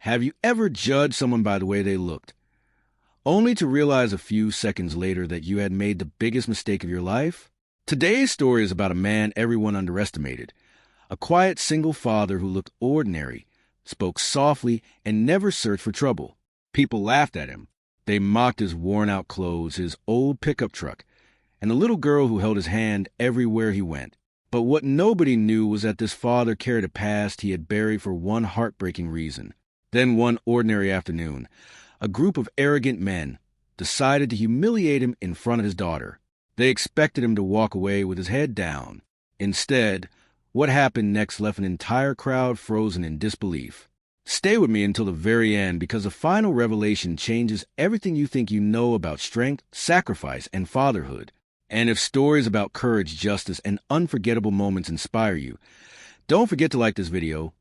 Have you ever judged someone by the way they looked, only to realize a few seconds later that you had made the biggest mistake of your life? Today's story is about a man everyone underestimated, a quiet single father who looked ordinary, spoke softly, and never searched for trouble. People laughed at him. They mocked his worn-out clothes, his old pickup truck, and the little girl who held his hand everywhere he went. But what nobody knew was that this father carried a past he had buried for one heartbreaking reason. Then one ordinary afternoon, a group of arrogant men decided to humiliate him in front of his daughter. They expected him to walk away with his head down. Instead, what happened next left an entire crowd frozen in disbelief. Stay with me until the very end, because the final revelation changes everything you think you know about strength, sacrifice, and fatherhood. And if stories about courage, justice, and unforgettable moments inspire you, don't forget to like this video,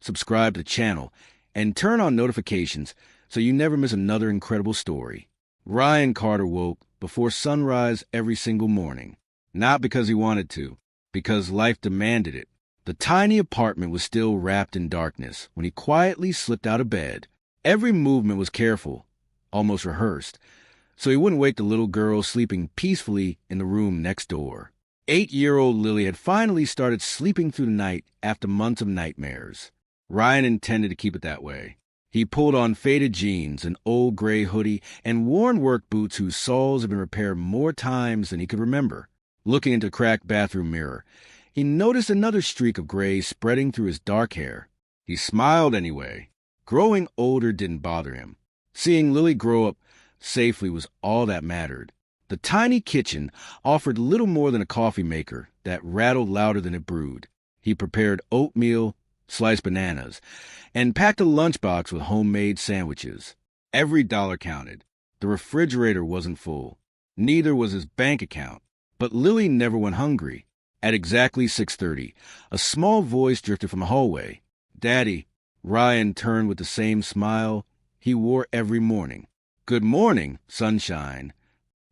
subscribe to the channel, and turn on notifications so you never miss another incredible story. Ryan Carter woke before sunrise every single morning, not because he wanted to, because life demanded it. The tiny apartment was still wrapped in darkness when he quietly slipped out of bed. Every movement was careful, almost rehearsed, so he wouldn't wake the little girl sleeping peacefully in the room next door. 8-year-old Lily had finally started sleeping through the night after months of nightmares. Ryan intended to keep it that way. He pulled on faded jeans, an old gray hoodie, and worn work boots whose soles had been repaired more times than he could remember. Looking into the cracked bathroom mirror, he noticed another streak of gray spreading through his dark hair. He smiled anyway. Growing older didn't bother him. Seeing Lily grow up safely was all that mattered. The tiny kitchen offered little more than a coffee maker that rattled louder than it brewed. He prepared oatmeal, sliced bananas, and packed a lunchbox with homemade sandwiches. Every dollar counted. The refrigerator wasn't full. Neither was his bank account. But Lily never went hungry. At exactly 6:30, a small voice drifted from the hallway. "Daddy." Ryan turned with the same smile he wore every morning. "Good morning, sunshine."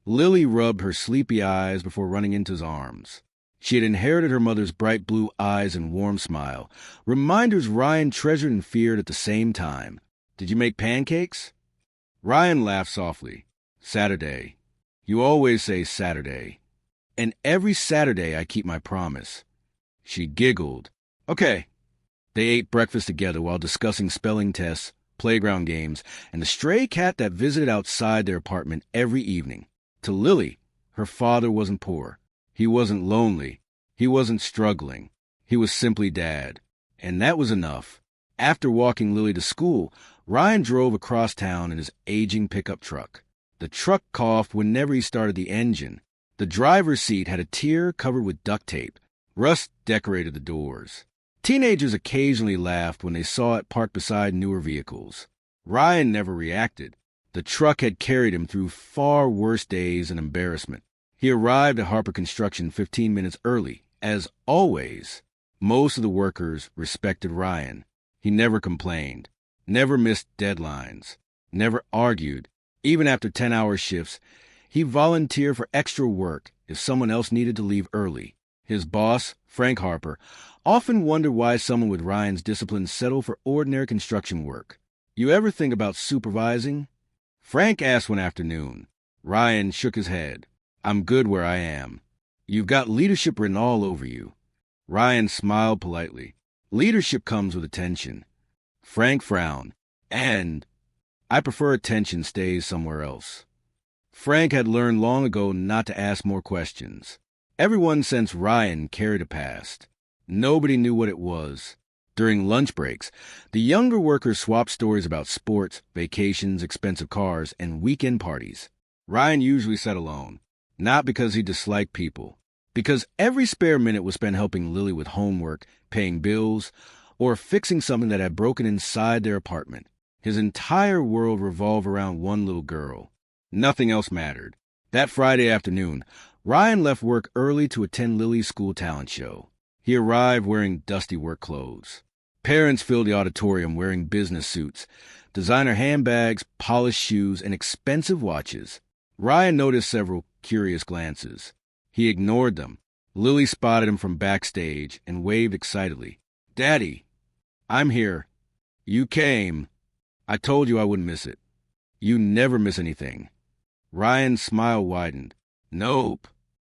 Lily rubbed her sleepy eyes before running into his arms. She had inherited her mother's bright blue eyes and warm smile, reminders Ryan treasured and feared at the same time. "Did you make pancakes?" Ryan laughed softly. "Saturday. You always say Saturday. And every Saturday I keep my promise." She giggled. "Okay." They ate breakfast together while discussing spelling tests, playground games, and the stray cat that visited outside their apartment every evening. To Lily, her father wasn't poor. He wasn't lonely. He wasn't struggling. He was simply Dad. And that was enough. After walking Lily to school, Ryan drove across town in his aging pickup truck. The truck coughed whenever he started the engine. The driver's seat had a tear covered with duct tape. Rust decorated the doors. Teenagers occasionally laughed when they saw it parked beside newer vehicles. Ryan never reacted. The truck had carried him through far worse days and embarrassment. He arrived at Harper Construction 15 minutes early, as always. Most of the workers respected Ryan. He never complained, never missed deadlines, never argued. Even after 10-hour shifts, he volunteered for extra work if someone else needed to leave early. His boss, Frank Harper, often wondered why someone with Ryan's discipline settled for ordinary construction work. "You ever think about supervising?" Frank asked one afternoon. Ryan shook his head. "I'm good where I am." "You've got leadership written all over you." Ryan smiled politely. "Leadership comes with attention." Frank frowned. "And I prefer attention stays somewhere else." Frank had learned long ago not to ask more questions. Everyone sensed Ryan carried a past. Nobody knew what it was. During lunch breaks, the younger workers swapped stories about sports, vacations, expensive cars, and weekend parties. Ryan usually sat alone, not because he disliked people, because every spare minute was spent helping Lily with homework, paying bills, or fixing something that had broken inside their apartment. His entire world revolved around one little girl. Nothing else mattered. That Friday afternoon, Ryan left work early to attend Lily's school talent show. He arrived wearing dusty work clothes. Parents filled the auditorium wearing business suits, designer handbags, polished shoes, and expensive watches. Ryan noticed several curious glances. He ignored them. Lily spotted him from backstage and waved excitedly. "Daddy, I'm here." "You came." I told you I wouldn't miss it. You never miss anything. Ryan's smile widened. Nope.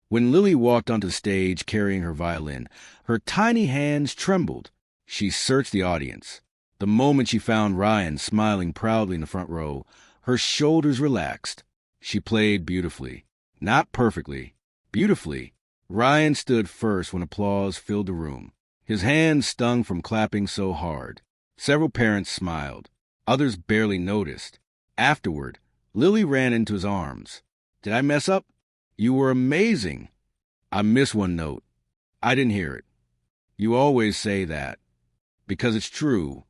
When Lily walked onto the stage carrying her violin, her tiny hands trembled. She searched the audience. The moment she found Ryan smiling proudly in the front row, her shoulders relaxed. She played beautifully. Not perfectly. Beautifully. Ryan stood first when applause filled the room. His hands stung from clapping so hard. Several parents smiled. Others barely noticed. Afterward, Lily ran into his arms. Did I mess up? You were amazing. I missed one note. I didn't hear it. You always say that. Because it's true.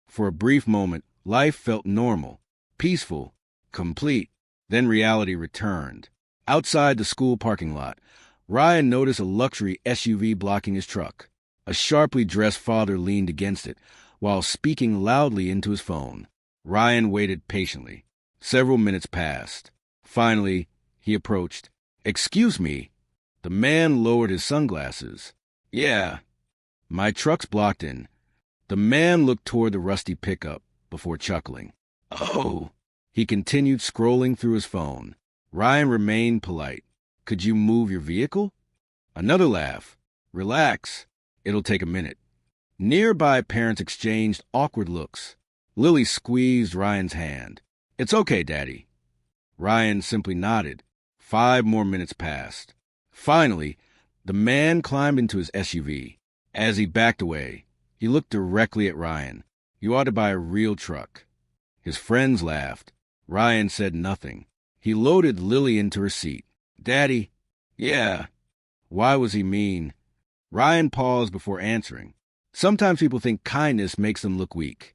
For a brief moment, life felt normal, peaceful, complete. Then reality returned. Outside the school parking lot, Ryan noticed a luxury SUV blocking his truck. A sharply dressed father leaned against it while speaking loudly into his phone. Ryan waited patiently. Several minutes passed. Finally, he approached. Excuse me. The man lowered his sunglasses. Yeah. My truck's blocked in. The man looked toward the rusty pickup before chuckling. Oh. He continued scrolling through his phone. Ryan remained polite. Could you move your vehicle? Another laugh. Relax. It'll take a minute. Nearby parents exchanged awkward looks. Lily squeezed Ryan's hand. It's okay, Daddy. Ryan simply nodded. 5 more minutes passed. Finally, the man climbed into his SUV. As he backed away, he looked directly at Ryan. You ought to buy a real truck. His friends laughed. Ryan said nothing. He loaded Lily into her seat. Daddy? Yeah. Why was he mean? Ryan paused before answering. Sometimes people think kindness makes them look weak.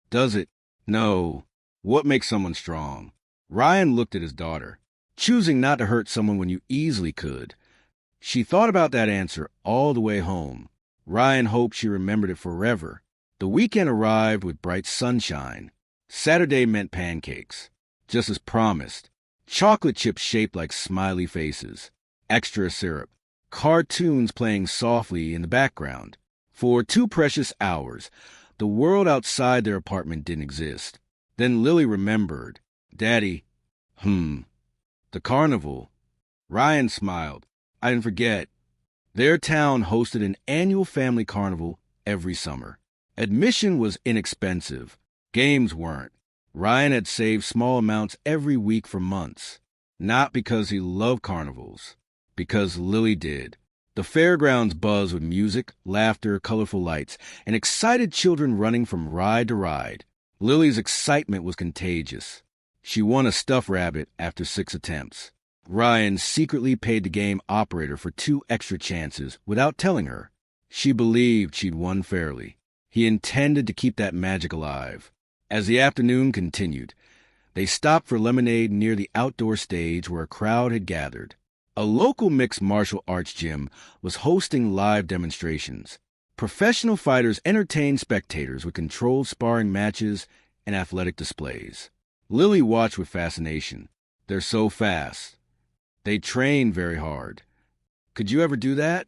Does it? No. What makes someone strong? Ryan looked at his daughter. Choosing not to hurt someone when you easily could. She thought about that answer all the way home. Ryan hoped she remembered it forever. The weekend arrived with bright sunshine. Saturday meant pancakes. Just as promised. Chocolate chips shaped like smiley faces. Extra syrup. Cartoons playing softly in the background. For 2 precious hours, the world outside their apartment didn't exist. Then Lily remembered. Daddy. The carnival. Ryan smiled. I didn't forget. Their town hosted an annual family carnival every summer. Admission was inexpensive. Games weren't. Ryan had saved small amounts every week for months. Not because he loved carnivals. Because Lily did. The fairgrounds buzzed with music, laughter, colorful lights, and excited children running from ride to ride. Lily's excitement was contagious. She won a stuffed rabbit after 6 attempts. Ryan secretly paid the game operator for 2 extra chances without telling her. She believed she'd won fairly. He intended to keep that magic alive. As the afternoon continued, they stopped for lemonade near the outdoor stage where a crowd had gathered. A local mixed martial arts gym was hosting live demonstrations. Professional fighters entertained spectators with controlled sparring matches and athletic displays. Lily watched with fascination. They're so fast. They train very hard. Could you ever do that?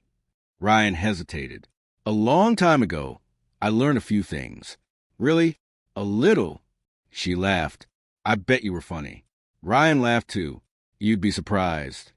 Ryan hesitated. A long time ago, I learned a few things. Really? A little. She laughed. I bet you were funny. Ryan laughed too. You'd be surprised.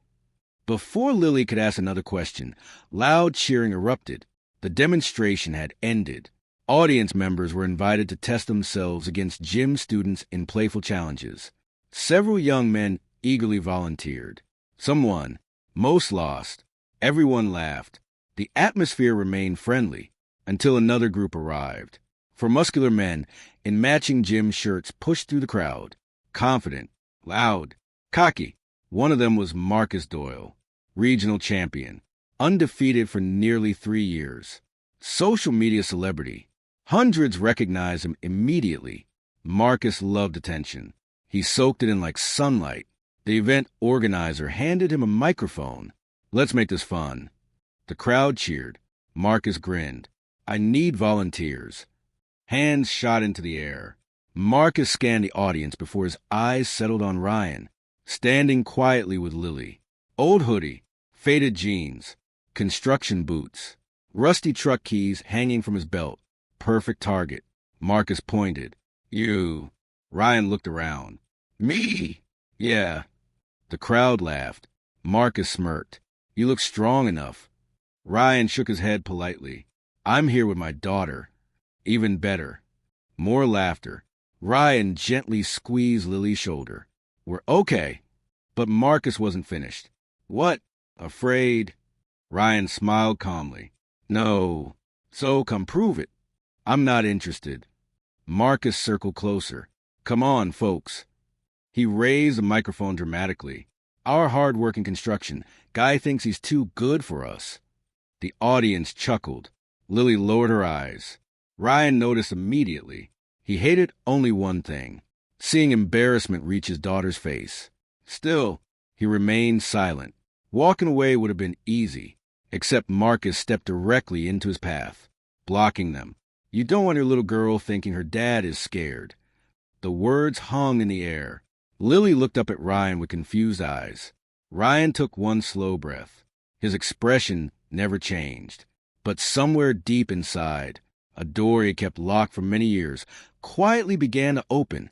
Before Lily could ask another question, loud cheering erupted. The demonstration had ended. Audience members were invited to test themselves against gym students in playful challenges. Several young men eagerly volunteered. Some won. Most lost. Everyone laughed. The atmosphere remained friendly until another group arrived. 4 muscular men in matching gym shirts pushed through the crowd. Confident, loud, cocky. One of them was Marcus Doyle, regional champion, undefeated for nearly 3 years. Social media celebrity. Hundreds recognized him immediately. Marcus loved attention. He soaked it in like sunlight. The event organizer handed him a microphone. Let's make this fun. The crowd cheered. Marcus grinned. I need volunteers. Hands shot into the air. Marcus scanned the audience before his eyes settled on Ryan, standing quietly with Lily. Old hoodie, faded jeans, construction boots, rusty truck keys hanging from his belt. Perfect target. Marcus pointed. You. Ryan looked around. Me? Yeah. The crowd laughed. Marcus smirked. You look strong enough. Ryan shook his head politely. I'm here with my daughter. Even better. More laughter. Ryan gently squeezed Lily's shoulder. We're okay. But Marcus wasn't finished. What? Afraid? Ryan smiled calmly. No. So come prove it. I'm not interested. Marcus circled closer. Come on, folks. He raised the microphone dramatically. Our hardworking construction. Guy thinks he's too good for us. The audience chuckled. Lily lowered her eyes. Ryan noticed immediately. He hated only one thing, seeing embarrassment reach his daughter's face. Still, he remained silent. Walking away would have been easy, except Marcus stepped directly into his path, blocking them. You don't want your little girl thinking her dad is scared. The words hung in the air. Lily looked up at Ryan with confused eyes. Ryan took one slow breath. His expression never changed. But somewhere deep inside, a door he kept locked for many years quietly began to open.